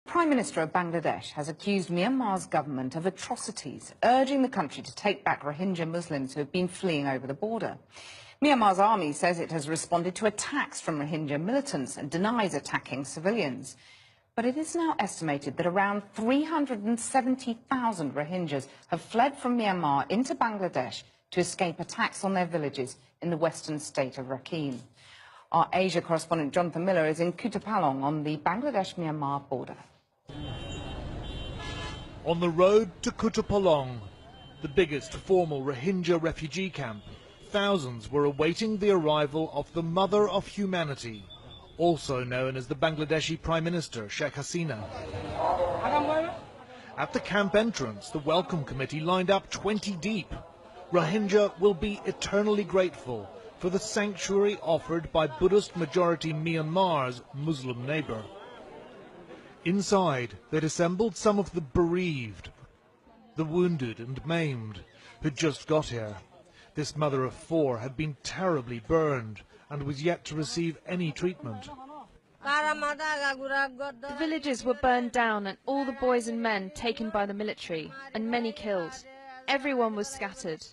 Prime Minister of Bangladesh has accused Myanmar's government of atrocities, urging the country to take back Rohingya Muslims who have been fleeing over the border. Myanmar's army says it has responded to attacks from Rohingya militants and denies attacking civilians. But it is now estimated that around 370,000 Rohingyas have fled from Myanmar into Bangladesh to escape attacks on their villages in the western state of Rakhine. Our Asia correspondent Jonathan Miller is in Kutupalong on the Bangladesh-Myanmar border. On the road to Kutupalong, the biggest formal Rohingya refugee camp, thousands were awaiting the arrival of the Mother of Humanity, also known as the Bangladeshi Prime Minister, Sheikh Hasina. At the camp entrance, the welcome committee lined up 20 deep. Rohingya will be eternally grateful for the sanctuary offered by Buddhist-majority Myanmar's Muslim neighbour. Inside, they'd assembled some of the bereaved, the wounded and maimed, who'd just got here. This mother of four had been terribly burned and was yet to receive any treatment. The villages were burned down and all the boys and men taken by the military, and many killed. Everyone was scattered.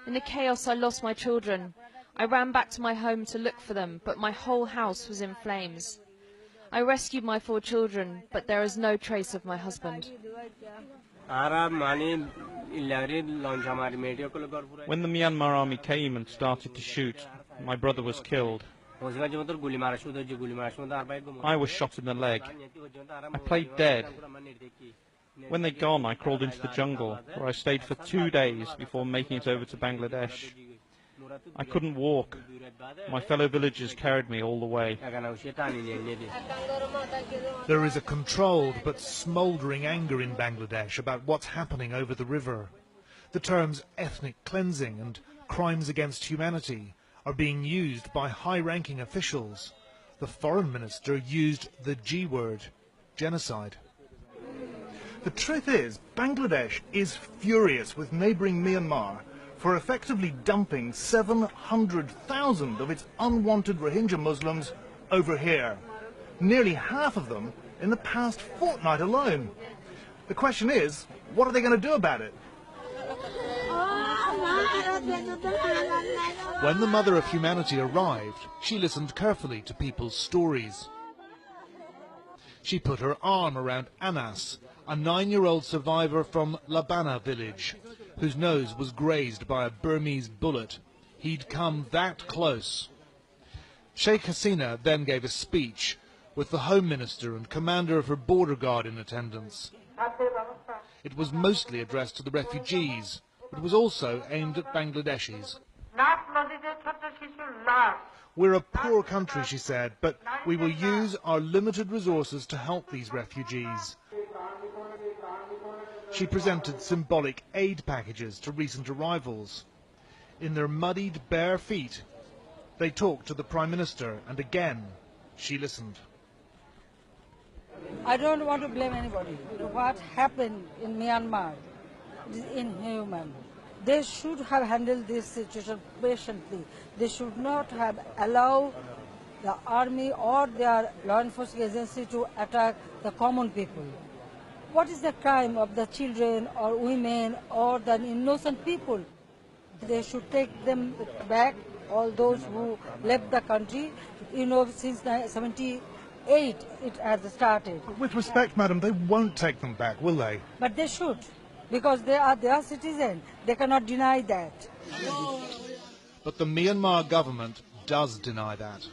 In the chaos, I lost my children. I ran back to my home to look for them, but my whole house was in flames. I rescued my 4 children, but there is no trace of my husband. When the Myanmar army came and started to shoot, my brother was killed. I was shot in the leg. I played dead. When they'd gone, I crawled into the jungle, where I stayed for 2 days before making it over to Bangladesh. I couldn't walk. My fellow villagers carried me all the way. There is a controlled but smouldering anger in Bangladesh about what's happening over the river. The terms ethnic cleansing and crimes against humanity are being used by high-ranking officials. The foreign minister used the G word, genocide. The truth is, Bangladesh is furious with neighbouring Myanmar for effectively dumping 700,000 of its unwanted Rohingya Muslims over here. Nearly half of them in the past fortnight alone. The question is, what are they going to do about it? When the Mother of Humanity arrived, she listened carefully to people's stories. She put her arm around Anas, a 9-year-old survivor from Labana village, whose nose was grazed by a Burmese bullet. He'd come that close. Sheikh Hasina then gave a speech, with the Home Minister and commander of her border guard in attendance. It was mostly addressed to the refugees, but was also aimed at Bangladeshis. We're a poor country, she said, but we will use our limited resources to help these refugees. She presented symbolic aid packages to recent arrivals. In their muddied, bare feet, they talked to the Prime Minister, and again, she listened. I don't want to blame anybody. What happened in Myanmar is inhuman. They should have handled this situation patiently. They should not have allowed the army or their law enforcement agency to attack the common people. What is the crime of the children or women or the innocent people? They should take them back, all those who left the country. You know, since 1978 it has started. With respect, madam, they won't take them back, will they? But they should, because they are their citizens. They cannot deny that. But the Myanmar government does deny that.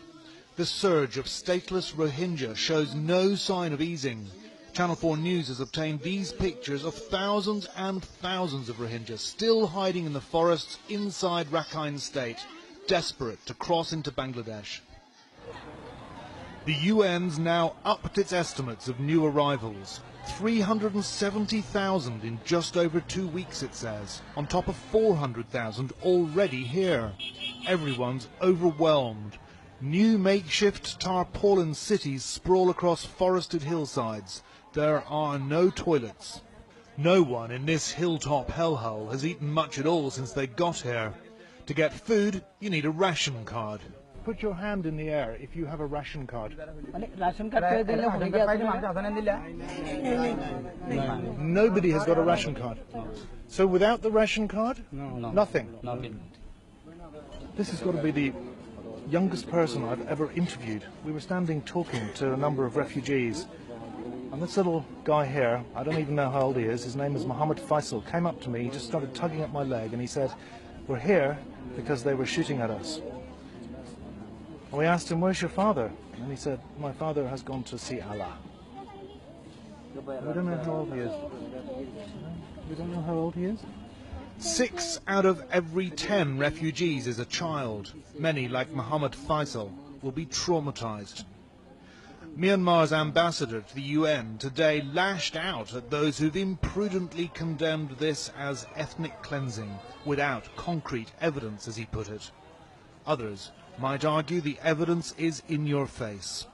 The surge of stateless Rohingya shows no sign of easing. Channel 4 News has obtained these pictures of thousands and thousands of Rohingya still hiding in the forests inside Rakhine State, desperate to cross into Bangladesh. The UN's now upped its estimates of new arrivals. 370,000 in just over 2 weeks, it says, on top of 400,000 already here. Everyone's overwhelmed. New makeshift tarpaulin cities sprawl across forested hillsides. There are no toilets. No one in this hilltop hellhole has eaten much at all since they got here. To get food, you need a ration card. Put your hand in the air if you have a ration card. Nobody has got a ration card. So without the ration card, nothing. This has got to be the youngest person I've ever interviewed. We were standing talking to a number of refugees, and this little guy here, I don't even know how old he is, his name is Mohammed Faisal, came up to me, he just started tugging at my leg, and he said, "We're here because they were shooting at us." And we asked him, "Where's your father?" And he said, "My father has gone to see Allah." We don't know how old he is. We don't know how old he is. 6 out of every 10 refugees is a child. Many, like Mohammed Faisal, will be traumatized. Myanmar's ambassador to the UN today lashed out at those who've imprudently condemned this as ethnic cleansing without concrete evidence, as he put it. Others might argue the evidence is in your face.